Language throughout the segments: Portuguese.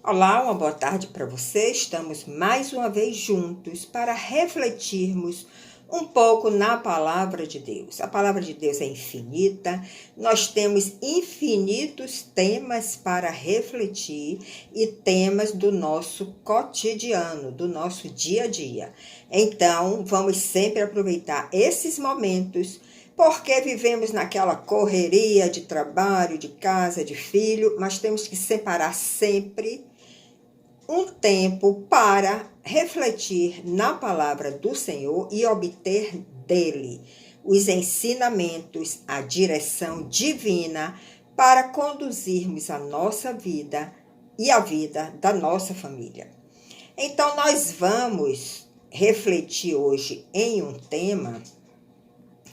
Olá, uma boa tarde para você. Estamos mais uma vez juntos para refletirmos um pouco na palavra de Deus. A palavra de Deus é infinita, nós temos infinitos temas para refletir e temas do nosso cotidiano, do nosso dia a dia. Então, vamos sempre aproveitar esses momentos, porque vivemos naquela correria de trabalho, de casa, de filho, mas temos que separar sempre um tempo para refletir na palavra do Senhor e obter dele os ensinamentos, a direção divina para conduzirmos a nossa vida e a vida da nossa família. Então, nós vamos refletir hoje em um tema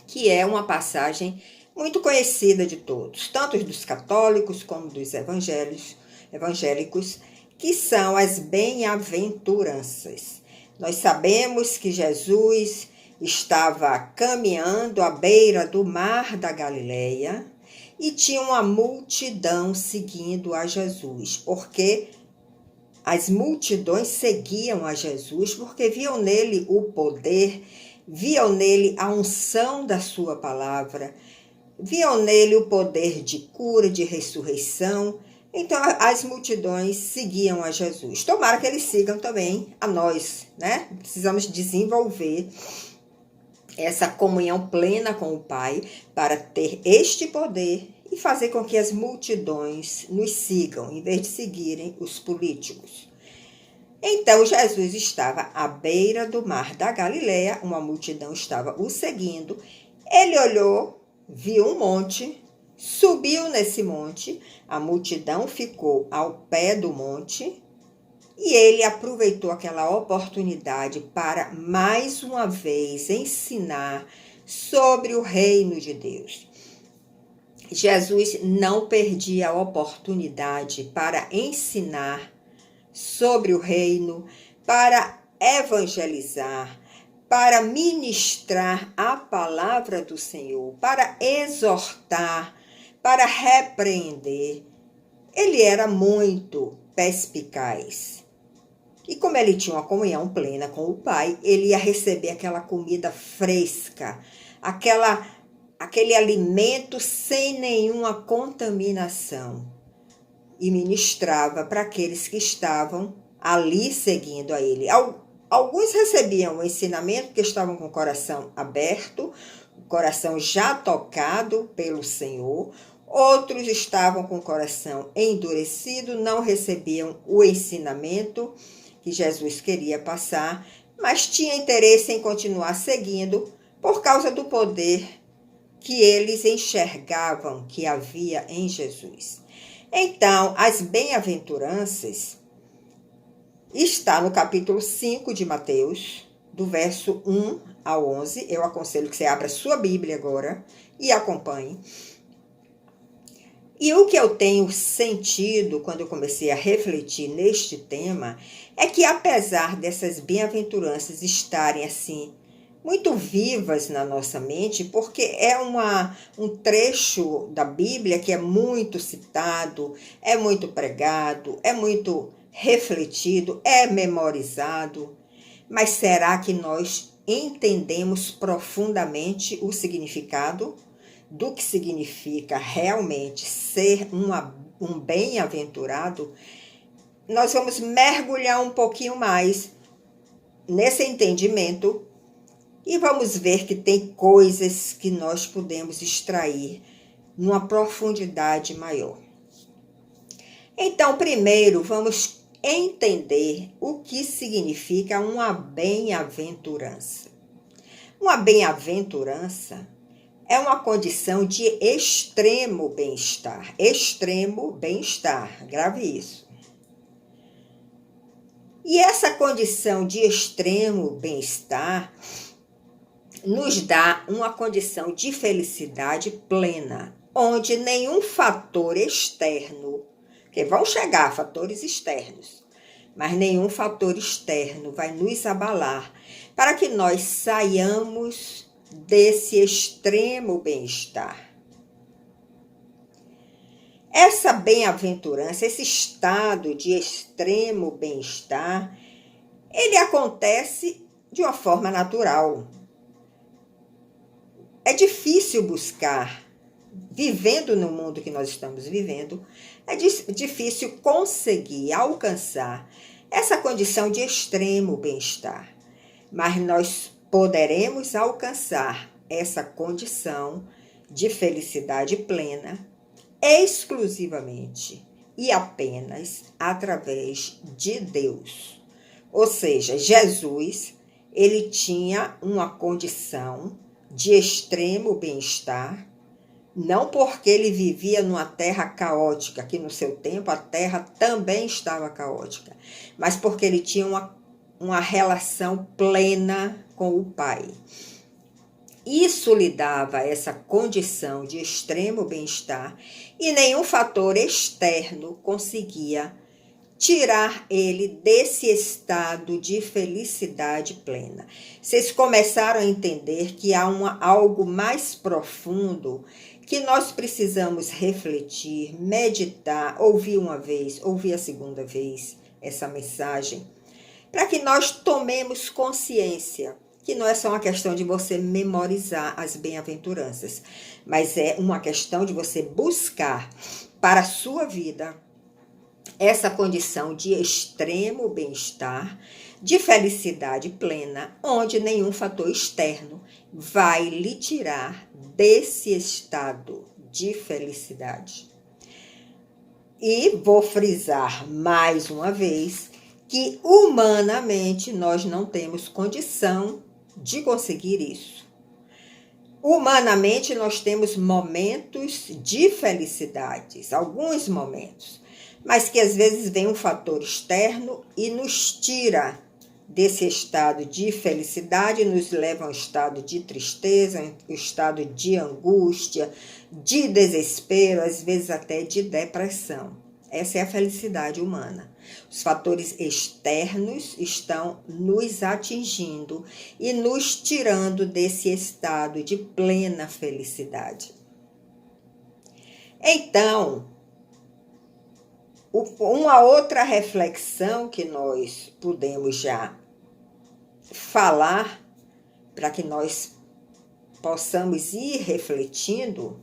que é uma passagem muito conhecida de todos, tanto dos católicos como dos evangélicos, que são as bem-aventuranças. Nós sabemos que Jesus estava caminhando à beira do mar da Galileia e tinha uma multidão seguindo a Jesus, porque as multidões seguiam a Jesus porque viam nele o poder, viam nele a unção da sua palavra, viam nele o poder de cura, de ressurreição. Então, as multidões seguiam a Jesus. Tomara que eles sigam também a nós, né? Precisamos desenvolver essa comunhão plena com o Pai para ter este poder e fazer com que as multidões nos sigam, em vez de seguirem os políticos. Então, Jesus estava à beira do mar da Galileia, uma multidão estava o seguindo. Ele olhou, viu um monte, subiu nesse monte, a multidão ficou ao pé do monte e ele aproveitou aquela oportunidade para mais uma vez ensinar sobre o reino de Deus. Jesus não perdia a oportunidade para ensinar sobre o reino, para evangelizar, para ministrar a palavra do Senhor, para exortar, para repreender. Ele era muito perspicaz. E como ele tinha uma comunhão plena com o Pai, ele ia receber aquela comida fresca, aquele alimento sem nenhuma contaminação. E ministrava para aqueles que estavam ali seguindo a ele. Alguns recebiam o ensinamento porque estavam com o coração aberto, o coração já tocado pelo Senhor. Outros estavam com o coração endurecido, não recebiam o ensinamento que Jesus queria passar, mas tinha interesse em continuar seguindo por causa do poder que eles enxergavam que havia em Jesus. Então, as bem-aventuranças está no capítulo 5 de Mateus, do verso 1 ao 11. Eu aconselho que você abra sua Bíblia agora e acompanhe. E o que eu tenho sentido quando eu comecei a refletir neste tema é que, apesar dessas bem-aventuranças estarem assim muito vivas na nossa mente, porque é um trecho da Bíblia que é muito citado, é muito pregado, é muito refletido, é memorizado. Mas será que nós entendemos profundamente o significado do que significa realmente ser um bem-aventurado? Nós vamos mergulhar um pouquinho mais nesse entendimento e vamos ver que tem coisas que nós podemos extrair numa profundidade maior. Então, primeiro, vamos entender o que significa uma bem-aventurança. Uma bem-aventurança é uma condição de extremo bem-estar. Extremo bem-estar, grave isso. E essa condição de extremo bem-estar nos dá uma condição de felicidade plena, onde nenhum fator externo, que vão chegar fatores externos, mas nenhum fator externo vai nos abalar para que nós saiamos desse extremo bem-estar. Essa bem-aventurança, esse estado de extremo bem-estar, ele acontece de uma forma natural. É difícil buscar, vivendo no mundo que nós estamos vivendo, é difícil conseguir alcançar essa condição de extremo bem-estar. Mas nós poderemos alcançar essa condição de felicidade plena exclusivamente e apenas através de Deus. Ou seja, Jesus, ele tinha uma condição de extremo bem-estar, não porque ele vivia numa terra caótica, que no seu tempo a terra também estava caótica, mas porque ele tinha uma relação plena com o Pai. Isso lhe dava essa condição de extremo bem-estar e nenhum fator externo conseguia tirar ele desse estado de felicidade plena. Vocês começaram a entender que há algo mais profundo que nós precisamos refletir, meditar, ouvir uma vez, ouvir a segunda vez essa mensagem, para que nós tomemos consciência que não é só uma questão de você memorizar as bem-aventuranças, mas é uma questão de você buscar para a sua vida essa condição de extremo bem-estar, de felicidade plena, onde nenhum fator externo vai lhe tirar desse estado de felicidade. E vou frisar mais uma vez que humanamente nós não temos condição de conseguir isso. Humanamente nós temos momentos de felicidades, alguns momentos, mas que às vezes vem um fator externo e nos tira desse estado de felicidade, nos leva a um estado de tristeza, um estado de angústia, de desespero, às vezes até de depressão. Essa é a felicidade humana. Os fatores externos estão nos atingindo e nos tirando desse estado de plena felicidade. Então, uma outra reflexão que nós podemos já falar, para que nós possamos ir refletindo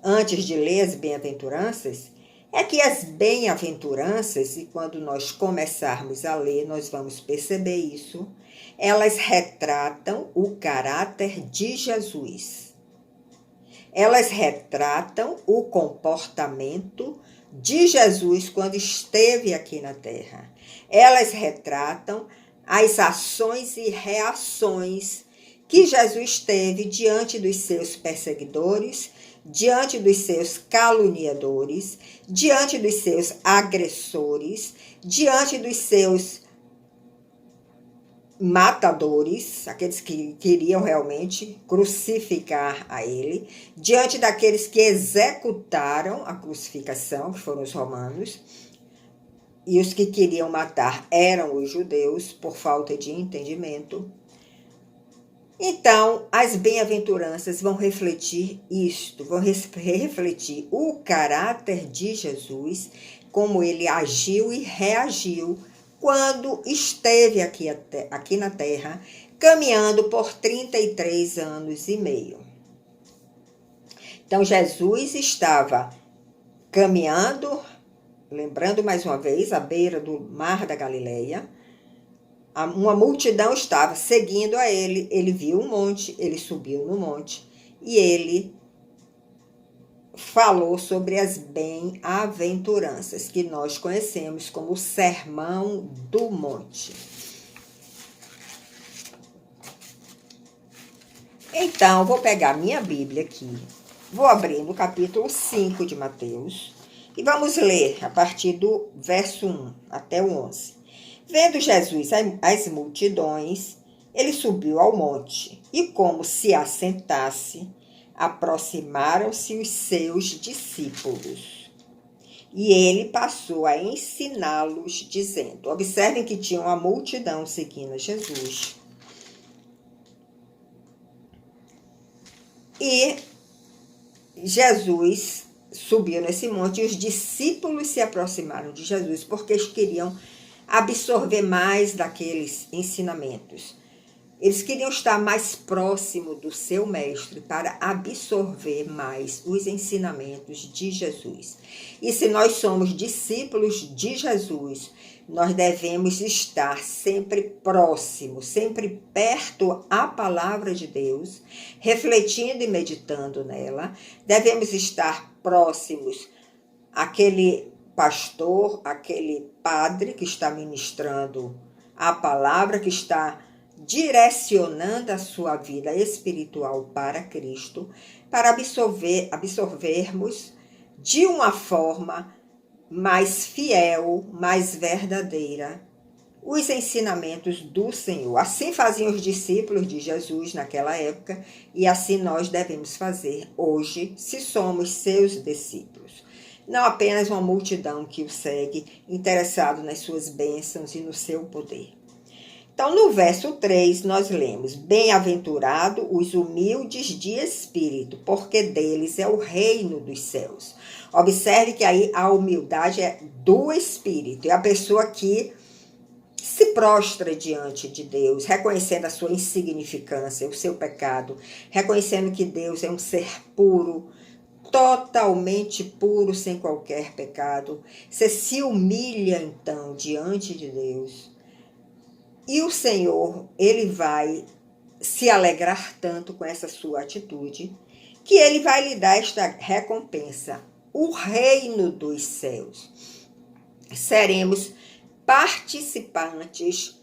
antes de ler as bem-aventuranças, é que as bem-aventuranças, e quando nós começarmos a ler, nós vamos perceber isso, elas retratam o caráter de Jesus. Elas retratam o comportamento de Jesus quando esteve aqui na Terra. Elas retratam as ações e reações que Jesus teve diante dos seus perseguidores, diante dos seus caluniadores, diante dos seus agressores, diante dos seus matadores, aqueles que queriam realmente crucificar a ele, diante daqueles que executaram a crucificação, que foram os romanos, e os que queriam matar eram os judeus, por falta de entendimento. Então, as bem-aventuranças vão refletir isto, vão refletir o caráter de Jesus, como ele agiu e reagiu quando esteve aqui na Terra, caminhando por 33 anos e meio. Então, Jesus estava caminhando, lembrando mais uma vez, à beira do Mar da Galileia. Uma multidão estava seguindo a ele, ele viu um monte, ele subiu no monte e ele falou sobre as bem-aventuranças, que nós conhecemos como o Sermão do Monte. Então, vou pegar minha Bíblia aqui, vou abrir no capítulo 5 de Mateus e vamos ler a partir do verso 1 até o 11. Vendo Jesus as multidões, ele subiu ao monte e, como se assentasse, aproximaram-se os seus discípulos. E ele passou a ensiná-los, dizendo, observem que tinha uma multidão seguindo Jesus. E Jesus subiu nesse monte e os discípulos se aproximaram de Jesus porque eles queriam absorver mais daqueles ensinamentos. Eles queriam estar mais próximo do seu mestre para absorver mais os ensinamentos de Jesus. E se nós somos discípulos de Jesus, nós devemos estar sempre próximo, sempre perto à palavra de Deus, refletindo e meditando nela. Devemos estar próximos àquele pastor, aquele padre que está ministrando a palavra, que está direcionando a sua vida espiritual para Cristo, para absorvermos de uma forma mais fiel, mais verdadeira, os ensinamentos do Senhor. Assim faziam os discípulos de Jesus naquela época, e assim nós devemos fazer hoje, se somos seus discípulos. Não apenas uma multidão que o segue, interessado nas suas bênçãos e no seu poder. Então, no verso 3, nós lemos: Bem-aventurado os humildes de espírito, porque deles é o reino dos céus. Observe que aí a humildade é do espírito, é a pessoa que se prostra diante de Deus, reconhecendo a sua insignificância, o seu pecado, reconhecendo que Deus é um ser puro, totalmente puro, sem qualquer pecado. Você se humilha, então, diante de Deus. E o Senhor, ele vai se alegrar tanto com essa sua atitude, que ele vai lhe dar esta recompensa, o reino dos céus. Seremos participantes,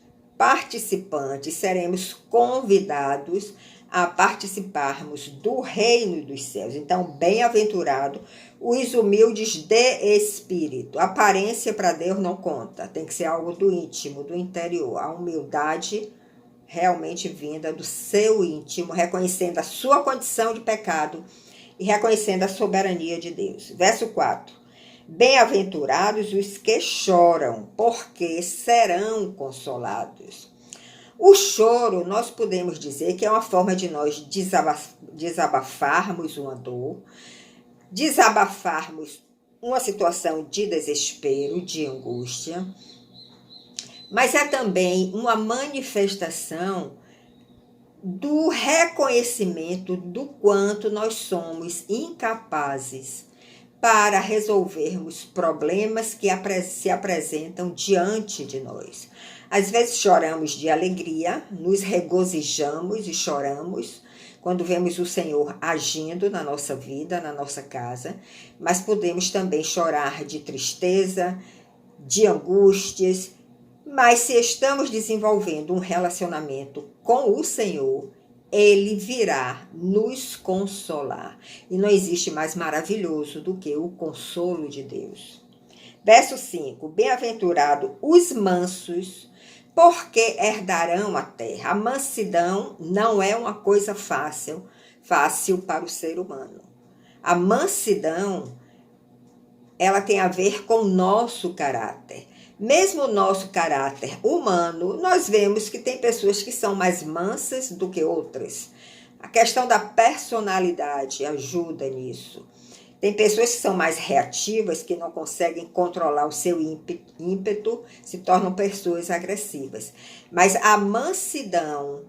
seremos convidados a participarmos do reino dos céus. Então, bem-aventurado os humildes de espírito. A aparência para Deus não conta, tem que ser algo do íntimo, do interior. A humildade realmente vinda do seu íntimo, reconhecendo a sua condição de pecado e reconhecendo a soberania de Deus. Verso 4. Bem-aventurados os que choram, porque serão consolados. O choro, nós podemos dizer que é uma forma de nós desabafarmos uma dor, desabafarmos uma situação de desespero, de angústia, mas é também uma manifestação do reconhecimento do quanto nós somos incapazes para resolvermos problemas que se apresentam diante de nós. Às vezes choramos de alegria, nos regozijamos e choramos quando vemos o Senhor agindo na nossa vida, na nossa casa, mas podemos também chorar de tristeza, de angústias, mas se estamos desenvolvendo um relacionamento com o Senhor, Ele virá nos consolar. E não existe mais maravilhoso do que o consolo de Deus. Verso 5. Bem-aventurado os mansos, porque herdarão a terra. A mansidão não é uma coisa fácil para o ser humano. A mansidão, ela tem a ver com o nosso caráter. Mesmo o nosso caráter humano, nós vemos que tem pessoas que são mais mansas do que outras. A questão da personalidade ajuda nisso. Tem pessoas que são mais reativas, que não conseguem controlar o seu ímpeto, se tornam pessoas agressivas. Mas a mansidão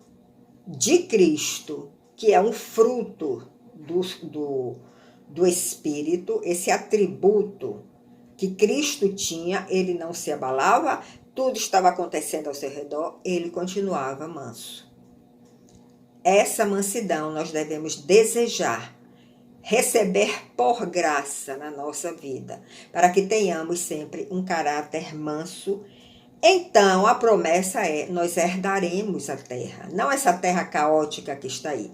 de Cristo, que é um fruto do Espírito, esse atributo que Cristo tinha, ele não se abalava, tudo estava acontecendo ao seu redor, ele continuava manso. Essa mansidão nós devemos desejar, receber por graça na nossa vida, para que tenhamos sempre um caráter manso. Então, a promessa é, nós herdaremos a terra, não essa terra caótica que está aí,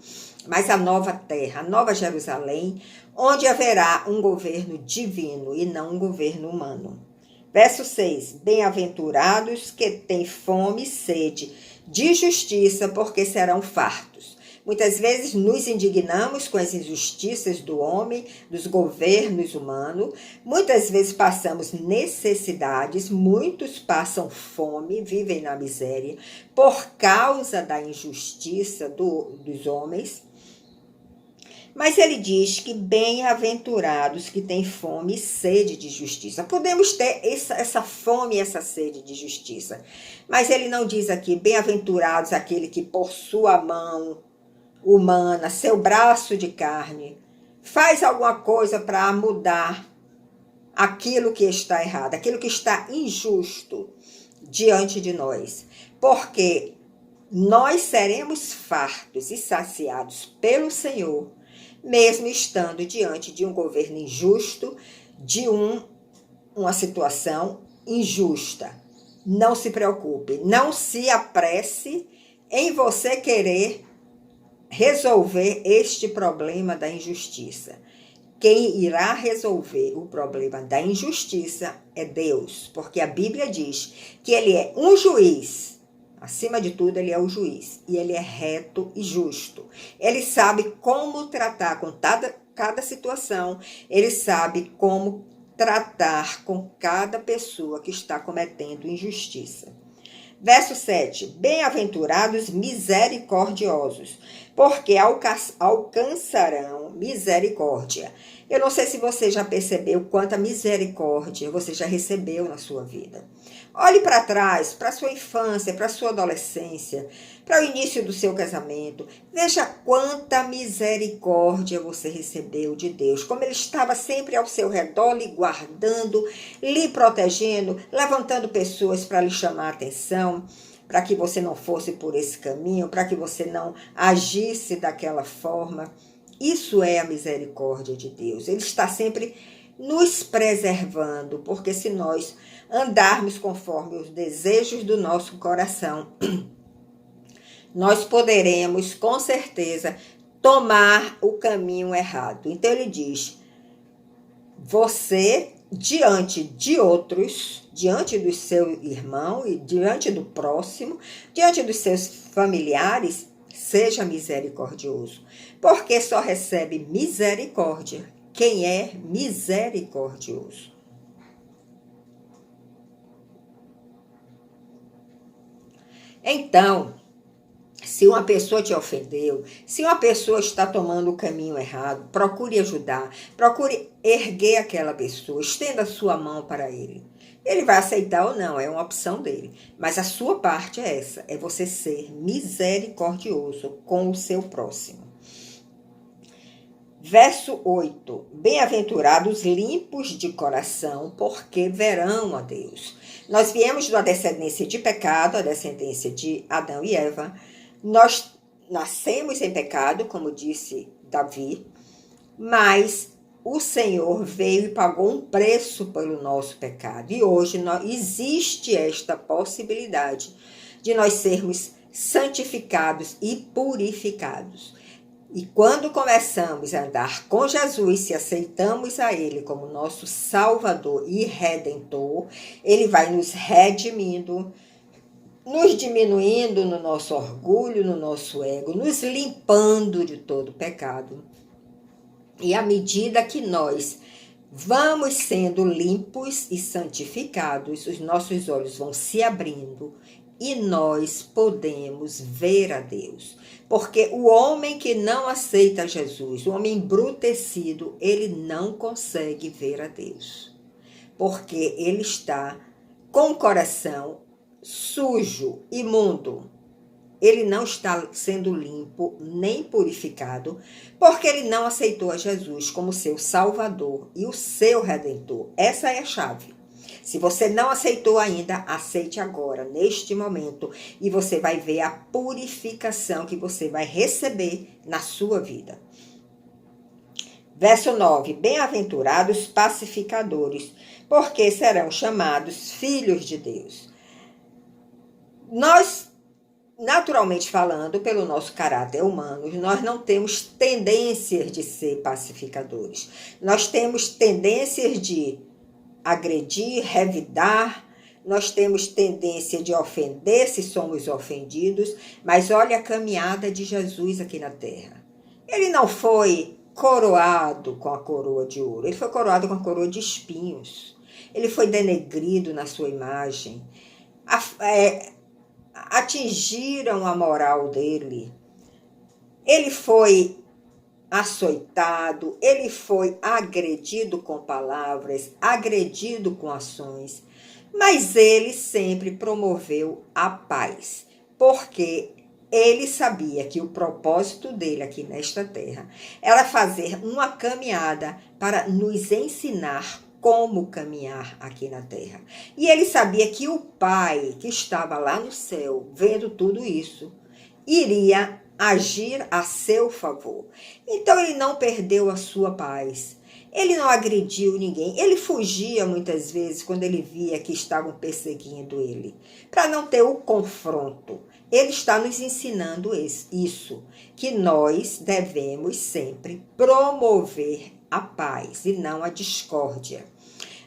mas a nova terra, a nova Jerusalém, onde haverá um governo divino e não um governo humano. Verso 6, bem-aventurados que têm fome e sede de justiça, porque serão fartos. Muitas vezes nos indignamos com as injustiças do homem, dos governos humanos. Muitas vezes passamos necessidades, muitos passam fome, vivem na miséria, por causa da injustiça dos homens. Mas ele diz que bem-aventurados que têm fome e sede de justiça. Podemos ter essa fome e essa sede de justiça. Mas ele não diz aqui, bem-aventurados aquele que por sua mão humana, seu braço de carne, faz alguma coisa para mudar aquilo que está errado, aquilo que está injusto diante de nós. Porque nós seremos fartos e saciados pelo Senhor, mesmo estando diante de um governo injusto, de uma situação injusta. Não se preocupe, não se apresse em você querer resolver este problema da injustiça. Quem irá resolver o problema da injustiça é Deus, porque a Bíblia diz que ele é um juiz. Acima de tudo, ele é o juiz. E ele é reto e justo. Ele sabe como tratar com cada situação. Ele sabe como tratar com cada pessoa que está cometendo injustiça. Verso 7. Bem-aventurados misericordiosos, porque alcançarão misericórdia. Eu não sei se você já percebeu quanta misericórdia você já recebeu na sua vida. Olhe para trás, para a sua infância, para a sua adolescência, para o início do seu casamento. Veja quanta misericórdia você recebeu de Deus. Como Ele estava sempre ao seu redor, lhe guardando, lhe protegendo, levantando pessoas para lhe chamar a atenção, para que você não fosse por esse caminho, para que você não agisse daquela forma. Isso é a misericórdia de Deus. Ele está sempre nos preservando, porque se nós andarmos conforme os desejos do nosso coração, nós poderemos, com certeza, tomar o caminho errado. Então ele diz, você, diante de outros, diante do seu irmão e diante do próximo, diante dos seus familiares, seja misericordioso, porque só recebe misericórdia quem é misericordioso. Então, se uma pessoa te ofendeu, se uma pessoa está tomando o caminho errado, procure ajudar, procure erguer aquela pessoa, estenda a sua mão para ele. Ele vai aceitar ou não, é uma opção dele. Mas a sua parte é essa, é você ser misericordioso com o seu próximo. Verso 8. Bem-aventurados limpos de coração, porque verão a Deus. Nós viemos de uma descendência de pecado, a descendência de Adão e Eva. Nós nascemos em pecado, como disse Davi, mas o Senhor veio e pagou um preço pelo nosso pecado. E hoje existe esta possibilidade de nós sermos santificados e purificados. E quando começamos a andar com Jesus, se aceitamos a Ele como nosso Salvador e Redentor, Ele vai nos redimindo, nos diminuindo no nosso orgulho, no nosso ego, nos limpando de todo pecado. E à medida que nós vamos sendo limpos e santificados, os nossos olhos vão se abrindo e nós podemos ver a Deus. Porque o homem que não aceita Jesus, o homem embrutecido, ele não consegue ver a Deus. Porque ele está com o coração sujo, imundo. Ele não está sendo limpo nem purificado, porque ele não aceitou a Jesus como seu Salvador e o seu Redentor. Essa é a chave. Se você não aceitou ainda, aceite agora, neste momento, e você vai ver a purificação que você vai receber na sua vida. Verso 9. Bem-aventurados pacificadores, porque serão chamados filhos de Deus. Nós, naturalmente falando, pelo nosso caráter humano, nós não temos tendências de ser pacificadores. Nós temos tendências de agredir, revidar, nós temos tendência de ofender se somos ofendidos, mas olha a caminhada de Jesus aqui na terra. Ele não foi coroado com a coroa de ouro, ele foi coroado com a coroa de espinhos. Ele foi denegrido na sua imagem. Atingiram a moral dele. Ele foi açoitado, ele foi agredido com palavras, agredido com ações, mas ele sempre promoveu a paz, porque ele sabia que o propósito dele aqui nesta terra era fazer uma caminhada para nos ensinar como caminhar aqui na terra. E ele sabia que o Pai, que estava lá no céu, vendo tudo isso, iria agir a seu favor. Então ele não perdeu a sua paz. Ele não agrediu ninguém. Ele fugia muitas vezes quando ele via que estavam perseguindo ele, para não ter o confronto. Ele está nos ensinando isso, que nós devemos sempre promover a paz e não a discórdia.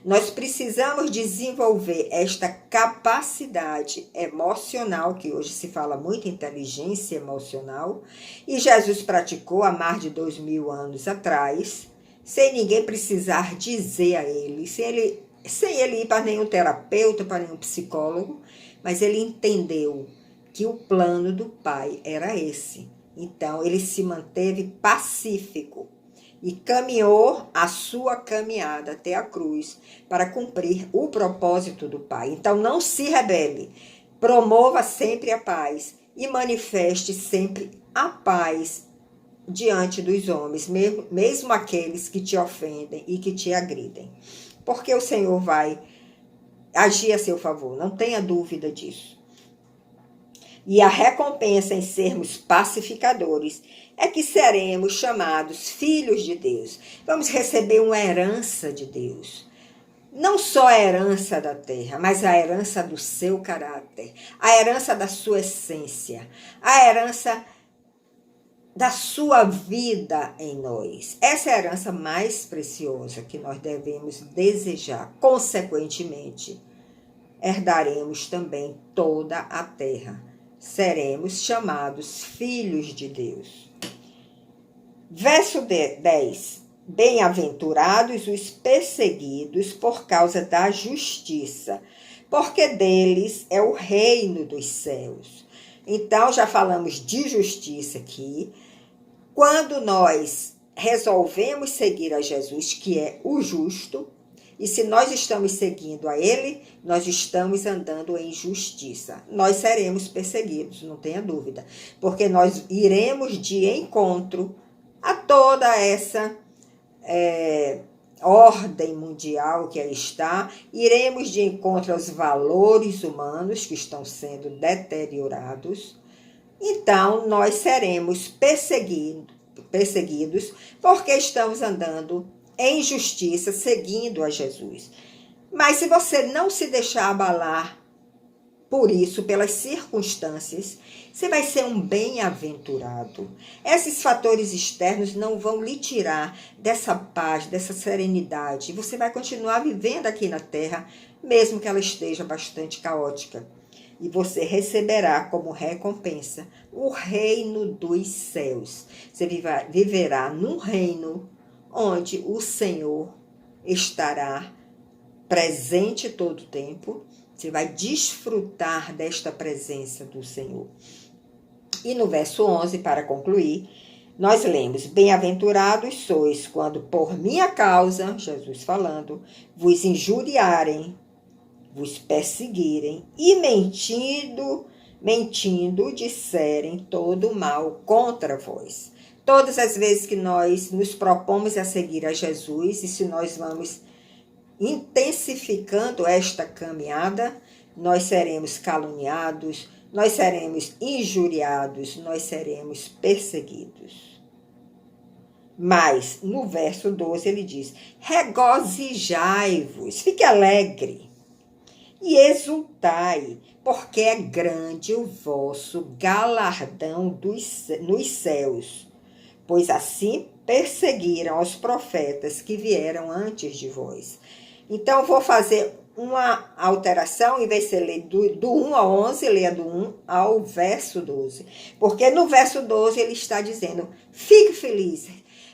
Nós precisamos desenvolver esta capacidade emocional, que hoje se fala muito inteligência emocional, e Jesus praticou há mais de 2000 anos atrás, sem ninguém precisar dizer a ele, sem ele ir para nenhum terapeuta, para nenhum psicólogo, mas ele entendeu que o plano do Pai era esse. Então, ele se manteve pacífico e caminhou a sua caminhada até a cruz para cumprir o propósito do Pai. Então, não se rebele, promova sempre a paz e manifeste sempre a paz diante dos homens, mesmo aqueles que te ofendem e que te agridem. Porque o Senhor vai agir a seu favor, não tenha dúvida disso. E a recompensa em sermos pacificadores é que seremos chamados filhos de Deus. Vamos receber uma herança de Deus. Não só a herança da terra, mas a herança do seu caráter, a herança da sua essência, a herança da sua vida em nós. Essa é a herança mais preciosa que nós devemos desejar. Consequentemente, herdaremos também toda a terra. Seremos chamados filhos de Deus. Verso 10. Bem-aventurados os perseguidos por causa da justiça, porque deles é o reino dos céus. Então, já falamos de justiça aqui. Quando nós resolvemos seguir a Jesus, que é o justo, e se nós estamos seguindo a Ele, nós estamos andando em justiça. Nós seremos perseguidos, não tenha dúvida, porque nós iremos de encontro a toda essa ordem mundial que aí está, iremos de encontro aos valores humanos que estão sendo deteriorados. Então, nós seremos perseguidos porque estamos andando em justiça, seguindo a Jesus. Mas se você não se deixar abalar por isso, pelas circunstâncias, você vai ser um bem-aventurado. Esses fatores externos não vão lhe tirar dessa paz, dessa serenidade. Você vai continuar vivendo aqui na terra, mesmo que ela esteja bastante caótica. E você receberá como recompensa o reino dos céus. Você viverá num reino onde o Senhor estará presente todo o tempo. Você vai desfrutar desta presença do Senhor. E no verso 11, para concluir, nós lemos: Bem-aventurados sois quando por minha causa, Jesus falando, vos injuriarem, vos perseguirem e mentindo disserem todo mal contra vós. Todas as vezes que nós nos propomos a seguir a Jesus, e se nós vamos intensificando esta caminhada, nós seremos caluniados, nós seremos injuriados, nós seremos perseguidos. Mas, no verso 12, ele diz: regozijai-vos, fique alegre e exultai, porque é grande o vosso galardão nos céus, pois assim perseguiram os profetas que vieram antes de vós. Então, vou fazer uma alteração, em vez de ler do 1 ao 11, leia do 1 ao verso 12. Porque no verso 12 ele está dizendo: fique feliz,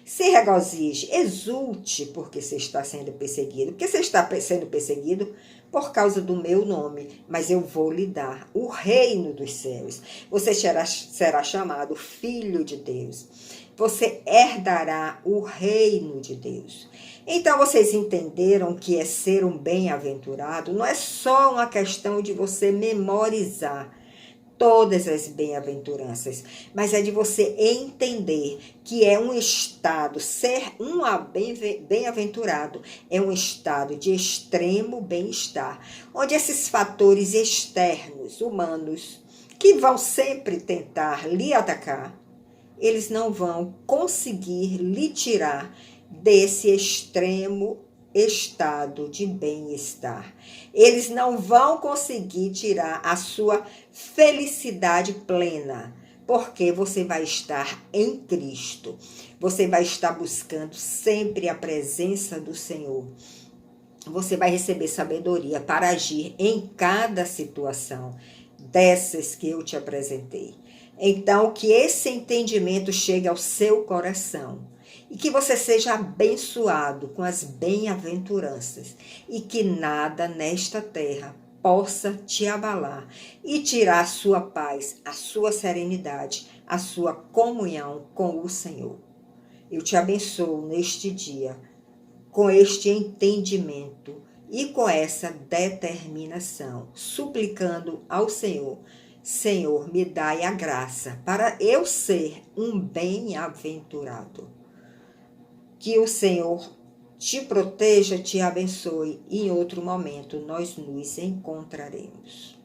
se regozije, exulte, porque você está sendo perseguido. Porque você está sendo perseguido por causa do meu nome, mas eu vou lhe dar o reino dos céus. Você será chamado filho de Deus. você herdará o reino de Deus. Então, vocês entenderam que é ser um bem-aventurado? Não é só uma questão de você memorizar todas as bem-aventuranças, mas é de você entender que é um estado, ser um bem-aventurado é um estado de extremo bem-estar, onde esses fatores externos, humanos, que vão sempre tentar lhe atacar, eles não vão conseguir lhe tirar desse extremo estado de bem-estar. Eles não vão conseguir tirar a sua felicidade plena, porque você vai estar em Cristo. Você vai estar buscando sempre a presença do Senhor. Você vai receber sabedoria para agir em cada situação dessas que eu te apresentei. Então, que esse entendimento chegue ao seu coração e que você seja abençoado com as bem-aventuranças e que nada nesta terra possa te abalar e tirar a sua paz, a sua serenidade, a sua comunhão com o Senhor. Eu te abençoo neste dia com este entendimento e com essa determinação, suplicando ao Senhor: Senhor, me dai a graça para eu ser um bem-aventurado. Que o Senhor te proteja, te abençoe e em outro momento nós nos encontraremos.